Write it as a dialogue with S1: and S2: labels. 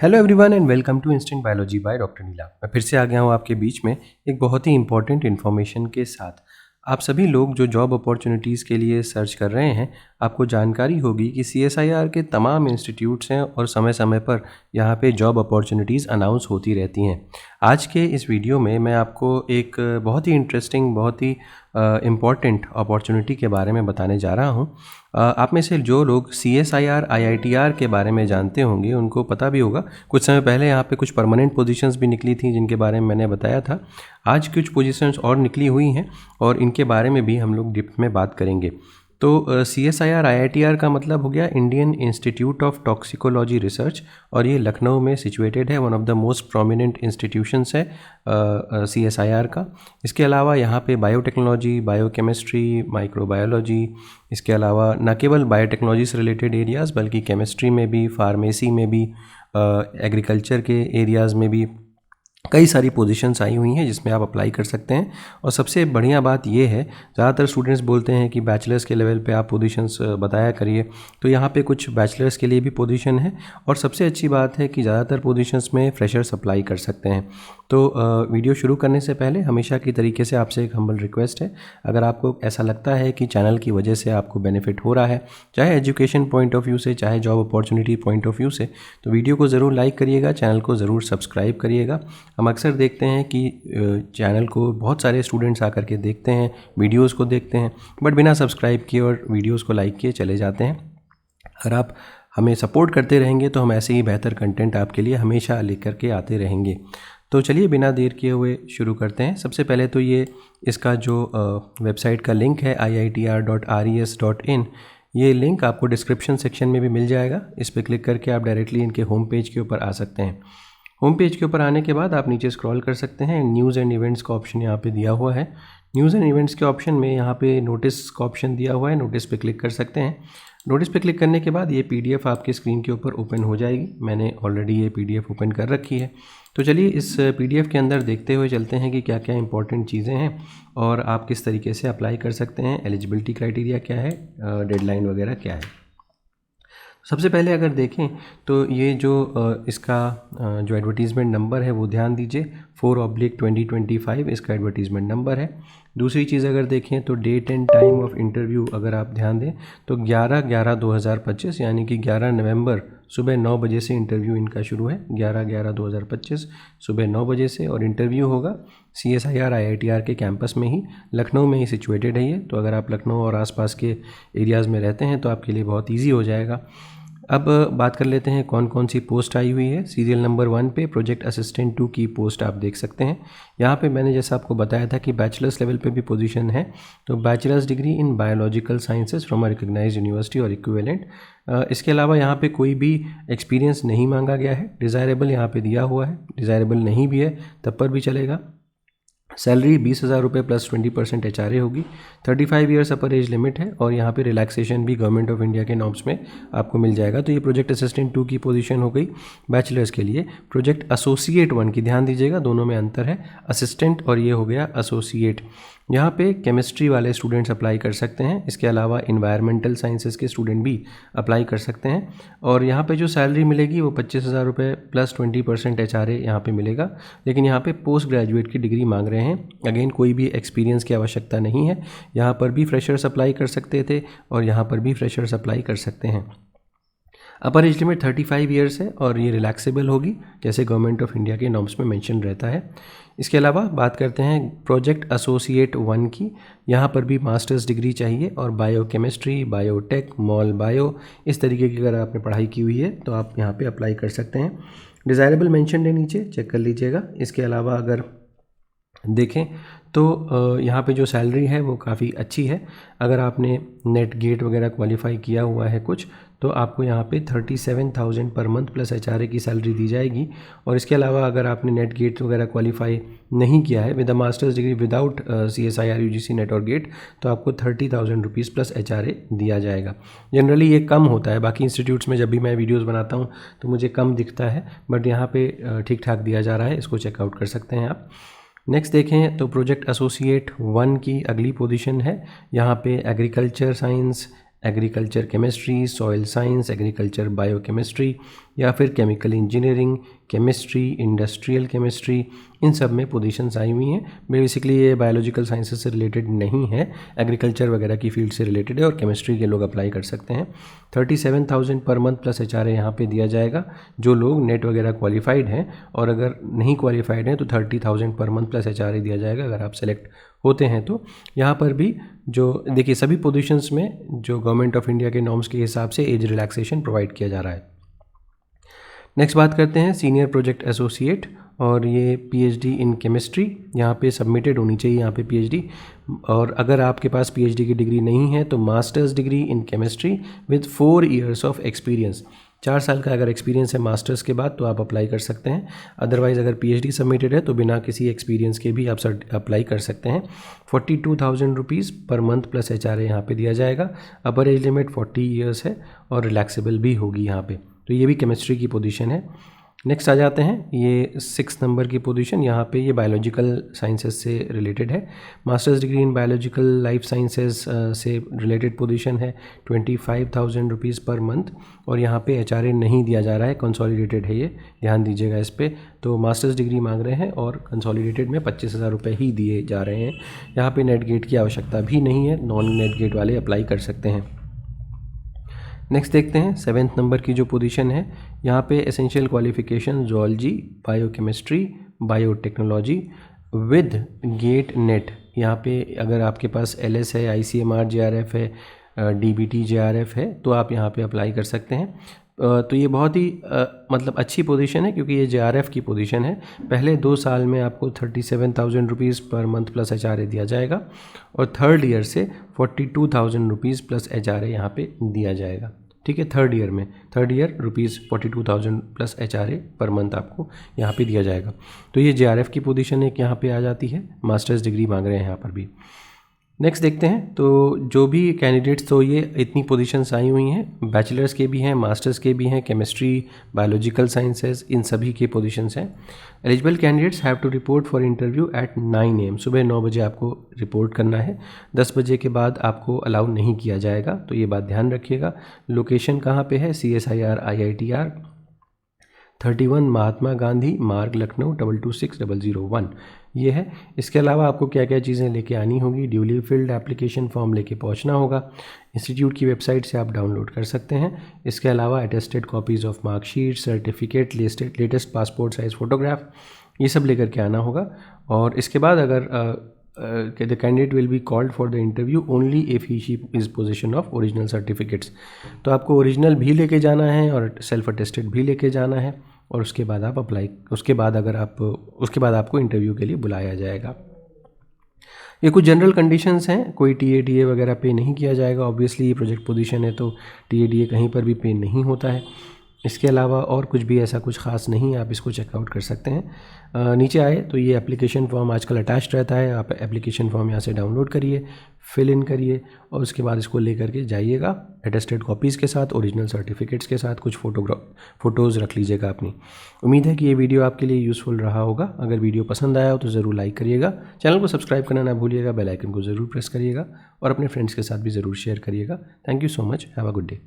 S1: Hello everyone and welcome to instant biology by doctor Neela. मैं फिर से आ गया हूँ आपके बीच में एक बहुत ही इंपॉर्टेंट इन्फॉर्मेशन के साथ। आप सभी लोग जो जॉब अपॉर्चुनिटीज़ के लिए सर्च कर रहे हैं, आपको जानकारी होगी कि CSIR के तमाम इंस्टीट्यूट्स हैं और समय समय पर यहाँ पे जॉब अपॉर्चुनिटीज़ अनाउंस होती रहती हैं। आज के इस वीडियो में मैं आपको एक बहुत ही इंटरेस्टिंग, बहुत ही इम्पॉर्टेंट अपॉर्चुनिटी के बारे में बताने जा रहा हूँ। आप में से जो लोग CSIR IITR के बारे में जानते होंगे उनको पता भी होगा, कुछ समय पहले यहाँ पे कुछ परमानेंट पोजीशंस भी निकली थी जिनके बारे में मैंने बताया था। आज कुछ पोजीशंस और निकली हुई हैं और इनके बारे में भी हम लोग डिप्थ में बात करेंगे। तो CSIR IITR का मतलब हो गया Indian institute of toxicology research, और ये लखनऊ में सिचुएटेड है। One of the most prominent institutions है CSIR का। इसके अलावा यहाँ पे बायोटेक्नोलॉजी, बायोकेमिस्ट्री, माइक्रोबायोलॉजी, इसके अलावा न केवल बायोटेक्नोलॉजी से रिलेटेड एरियाज़ बल्कि केमिस्ट्री में भी, फार्मेसी में भी, एग्रीकल्चर के एरियाज़ में भी कई सारी पोजीशंस आई हुई हैं जिसमें आप अप्लाई कर सकते हैं। और सबसे बढ़िया बात यह है, ज़्यादातर स्टूडेंट्स बोलते हैं कि बैचलर्स के लेवल पे आप पोजीशंस बताया करिए, तो यहाँ पे कुछ बैचलर्स के लिए भी पोजीशन है। और सबसे अच्छी बात है कि ज़्यादातर पोजीशंस में फ्रेशर्स अप्लाई कर सकते हैं। तो वीडियो शुरू करने से पहले हमेशा की तरीके से आपसे एक हम्बल रिक्वेस्ट है, अगर आपको ऐसा लगता है कि चैनल की वजह से आपको बेनिफिट हो रहा है, चाहे एजुकेशन पॉइंट ऑफ व्यू से, चाहे job opportunity point of view से, तो वीडियो को ज़रूर लाइक करिएगा, चैनल को ज़रूर सब्सक्राइब करिएगा। हम अक्सर देखते हैं कि चैनल को बहुत सारे स्टूडेंट्स आकर के देखते हैं, वीडियोस को देखते हैं, बट बिना सब्सक्राइब किए और वीडियोस को लाइक किए चले जाते हैं। अगर आप हमें सपोर्ट करते रहेंगे तो हम ऐसे ही बेहतर कंटेंट आपके लिए हमेशा लेकर के आते रहेंगे। तो चलिए बिना देर किए हुए शुरू करते हैं। सबसे पहले तो ये इसका जो वेबसाइट का लिंक है iitr.res.in, ये लिंक आपको डिस्क्रिप्शन सेक्शन में भी मिल जाएगा। इस पर क्लिक करके आप डायरेक्टली इनके होम पेज के ऊपर आ सकते हैं। होम पेज के ऊपर आने के बाद आप नीचे स्क्रॉल कर सकते हैं। न्यूज़ एंड इवेंट्स का ऑप्शन यहाँ पे दिया हुआ है। न्यूज़ एंड इवेंट्स के ऑप्शन में यहाँ पे नोटिस का ऑप्शन दिया हुआ है, नोटिस पे क्लिक कर सकते हैं। नोटिस पे क्लिक करने के बाद ये PDF आपके स्क्रीन के ऊपर ओपन हो जाएगी। मैंने ऑलरेडी ये PDF ओपन कर रखी है। तो चलिए इस PDF के अंदर देखते हुए चलते हैं कि क्या क्या इंपॉर्टेंट चीज़ें हैं और आप किस तरीके से अप्लाई कर सकते हैं, एलिजिबिलिटी क्राइटेरिया क्या है, डेडलाइन वगैरह क्या है। सबसे पहले अगर देखें तो ये जो इसका जो एडवर्टीज़मेंट नंबर है वो ध्यान दीजिए, 4/2025 इसका एडवर्टीज़मेंट नंबर है। दूसरी चीज़ अगर देखें तो date and time of interview अगर आप ध्यान दें तो 11/11/2025 यानी कि 11 नवंबर सुबह 9 बजे से इंटरव्यू इनका शुरू है। 11/11/2025 सुबह 9 बजे से, और इंटरव्यू होगा CSIR IITR के कैंपस में ही, लखनऊ में ही सिचुएटेड है ये। तो अगर आप लखनऊ और आसपास के एरियाज़ में रहते हैं तो आपके लिए बहुत ईजी हो जाएगा। अब बात कर लेते हैं कौन कौन सी पोस्ट आई हुई है। सीरियल नंबर 1 पे प्रोजेक्ट असिस्टेंट 2 की पोस्ट आप देख सकते हैं। यहाँ पे मैंने जैसा आपको बताया था कि बैचलर्स लेवल पे भी पोजीशन है, तो bachelor's degree in biological sciences from a recognised university or equivalent. इसके अलावा यहाँ पे कोई भी एक्सपीरियंस नहीं मांगा गया है। डिज़ायरेबल यहाँ पे दिया हुआ है, डिज़ायरेबल नहीं भी है तब पर भी चलेगा। सैलरी 20,000 रुपये प्लस 20% HRA होगी। 35 ईयर्स अपर एज लिमिट है, और यहाँ पे रिलैक्सेशन भी गवर्नमेंट ऑफ इंडिया के नॉर्म्स में आपको मिल जाएगा। तो ये प्रोजेक्ट असिस्टेंट 2 की पोजीशन हो गई बैचलर्स के लिए। प्रोजेक्ट एसोसिएट 1 की ध्यान दीजिएगा, दोनों में अंतर है, असिस्टेंट और ये हो गया एसोसिएट। यहाँ पे केमिस्ट्री वाले स्टूडेंट्स अप्लाई कर सकते हैं। इसके अलावा इन्वायरमेंटल साइंसेज के स्टूडेंट भी अप्लाई कर सकते हैं। और यहाँ पे जो सैलरी मिलेगी वो 25,000 रुपये प्लस 20% HRA यहाँ पे मिलेगा। लेकिन यहाँ पे पोस्ट ग्रेजुएट की डिग्री मांग रहे हैं। अगेन कोई भी एक्सपीरियंस की आवश्यकता नहीं है। यहाँ पर भी फ्रेशर्स अप्लाई कर सकते थे और यहाँ पर भी फ्रेशर्स अप्लाई कर सकते हैं। अपर एज लिमिट 35 ईयर्स है और ये रिलैक्सेबल होगी जैसे गवर्नमेंट ऑफ इंडिया के नॉर्म्स में मेंशन रहता है। इसके अलावा बात करते हैं प्रोजेक्ट एसोसिएट 1 की। यहाँ पर भी मास्टर्स डिग्री चाहिए और बायोकेमिस्ट्री, बायोटेक, मॉल बायो, इस तरीके की अगर आपने पढ़ाई की हुई है तो आप यहाँ पे अप्लाई कर सकते हैं। डिज़ायरेबल मेंशन है नीचे, चेक कर लीजिएगा। इसके अलावा अगर देखें तो यहाँ पे जो सैलरी है वो काफ़ी अच्छी है। अगर आपने नेट गेट वगैरह क्वालिफाई किया हुआ है कुछ, तो आपको यहाँ पे 37,000 पर मंथ प्लस HRA की सैलरी दी जाएगी। और इसके अलावा अगर आपने नेट गेट वगैरह क्वालिफाई नहीं किया है with a masters degree without CSIR UGC net और गेट, तो आपको 30,000 रुपीज़ प्लस HRA दिया जाएगा। जनरली ये कम होता है, बाकी इंस्टीट्यूट्स में जब भी मैं वीडियोज़ बनाता हूँ तो मुझे कम दिखता है, बट यहाँ पे ठीक ठाक दिया जा रहा है। इसको चेकआउट कर सकते हैं आप। नेक्स्ट देखें तो प्रोजेक्ट एसोसिएट 1 की अगली पोजीशन है। यहाँ पे agriculture science, agriculture chemistry, soil science, agriculture biochemistry या फिर chemical engineering, chemistry, industrial chemistry, इन सब में पोजीशंस आई हुई हैं। बेसिकली ये बायोलॉजिकल साइंसेस से रिलेटेड नहीं है, एग्रीकल्चर वगैरह की फील्ड से रिलेटेड है और केमिस्ट्री के लोग अप्लाई कर सकते हैं। 37,000 पर मंथ प्लस HRA यहाँ पे दिया जाएगा जो लोग नेट वगैरह क्वालिफाइड हैं, और अगर नहीं क्वालिफाइड हैं तो 30,000 पर मंथ प्लस HRA दिया जाएगा अगर आप सेलेक्ट होते हैं तो। यहाँ पर भी जो देखिए सभी पोजीशंस में जो गवर्नमेंट ऑफ इंडिया के नॉर्म्स के हिसाब से एज रिलैक्सेशन प्रोवाइड किया जा रहा है। नेक्स्ट बात करते हैं सीनियर प्रोजेक्ट एसोसिएट, और ये PhD इन केमिस्ट्री यहाँ पे सबमिटेड होनी चाहिए यहाँ पे PhD, और अगर आपके पास PhD की डिग्री नहीं है तो masters degree in chemistry with 4 years of experience, 4 साल का अगर एक्सपीरियंस है मास्टर्स के बाद तो आप अप्लाई कर सकते हैं। अदरवाइज़ अगर PhD सबमिटेड है तो बिना किसी एक्सपीरियंस के भी आप अप्लाई कर सकते हैं। 42,000 rupees per month plus HRA यहाँ पे दिया जाएगा। अपर एज लिमिट 40 years है और रिलैक्सेबल भी होगी यहाँ पे। तो ये भी केमिस्ट्री की पोजीशन है। नेक्स्ट आ जाते हैं, ये 6 नंबर की पोजीशन, यहाँ पे ये बायोलॉजिकल साइंसेस से रिलेटेड है। Masters degree in biological life sciences से रिलेटेड पोजीशन है। 25,000 रुपीज़ पर मंथ, और यहाँ पे HRA नहीं दिया जा रहा है, कंसोलिडेटेड है ये, ध्यान दीजिएगा इस पर। तो मास्टर्स डिग्री मांग रहे हैं और कंसोलिडेटेड में 25,000 रुपये ही दिए जा रहे हैं। यहाँ पर नेट गेट की आवश्यकता भी नहीं है, नॉन नेट गेट वाले अप्लाई कर सकते हैं। नेक्स्ट देखते हैं 7th नंबर की जो पोजीशन है, यहाँ पे essential qualification zoology, biochemistry, biotechnology with GATE NET. यहाँ पे अगर आपके पास LS है, ICMR JRF है, DBT JRF है तो आप यहाँ पे अप्लाई कर सकते हैं। तो ये बहुत ही मतलब अच्छी पोजीशन है क्योंकि ये JRF की पोजीशन है। पहले 2 साल में आपको 37,000 rupees per month plus HRA दिया जाएगा, और 3rd ईयर से 42,000 रुपीज़ प्लस HRA यहाँ पे दिया जाएगा। ठीक है, 3rd ईयर में 3rd year rupees 42,000 plus HRA per month आपको यहाँ पे दिया जाएगा। तो ये JRF की पोजीशन एक यहाँ पे आ जाती है, मास्टर्स डिग्री मांग रहे हैं यहाँ पर भी। नेक्स्ट देखते हैं, तो जो भी कैंडिडेट्स, तो ये इतनी पोजीशंस आई हुई हैं, बैचलर्स के भी हैं, मास्टर्स के भी हैं, केमिस्ट्री, बायोलॉजिकल साइंसेज, इन सभी के पोजीशंस हैं। Eligible candidates have to report for interview at 9 AM, सुबह 9 बजे आपको रिपोर्ट करना है। 10 बजे के बाद आपको अलाउ नहीं किया जाएगा, तो ये बात ध्यान रखिएगा। लोकेशन कहाँ पे है? CSIR IITR 31 महात्मा गांधी मार्ग, लखनऊ 226001 ये है। इसके अलावा आपको क्या क्या चीज़ें लेके आनी होगी? ड्यूली फिल्ड एप्लीकेशन फॉर्म लेके पहुंचना होगा। इंस्टीट्यूट की वेबसाइट से आप डाउनलोड कर सकते हैं। इसके अलावा attested copies of marksheet, certificate, latest passport size photograph, ये सब लेकर के आना होगा। और इसके बाद अगर the candidate will be called for the interview only if he she is position of original certificates, तो आपको ओरिजिनल भी लेके जाना है और सेल्फ अटेस्टेड भी लेके जाना है, और उसके बाद आप उसके बाद आपको इंटरव्यू के लिए बुलाया जाएगा। ये कुछ जनरल कंडीशंस हैं, कोई TA वगैरह पे नहीं किया जाएगा। ऑब्वियसली ये प्रोजेक्ट पोजीशन है तो TA कहीं पर भी पे नहीं होता है। इसके अलावा और कुछ भी ऐसा कुछ ख़ास नहीं है, आप इसको चेकआउट कर सकते हैं। नीचे आए तो ये एप्लीकेशन फॉर्म आजकल अटैच्ड रहता है, आप एप्लीकेशन फॉर्म यहाँ से डाउनलोड करिए, फिल इन करिए, और उसके बाद इसको लेकर के जाइएगा अटेस्टेड कॉपीज़ के साथ, ओरिजिनल सर्टिफिकेट्स के साथ, कुछ फ़ोटोज़ रख लीजिएगा अपनी। उम्मीद है कि ये वीडियो आपके लिए यूज़फुल रहा होगा। अगर वीडियो पसंद आया हो तो ज़रूर लाइक करिएगा, चैनल को सब्सक्राइब करना ना भूलिएगा, बेल आइकन को ज़रूर प्रेस करिएगा, और अपने फ्रेंड्स के साथ भी ज़रूर शेयर करिएगा। Thank you so much, have a good day.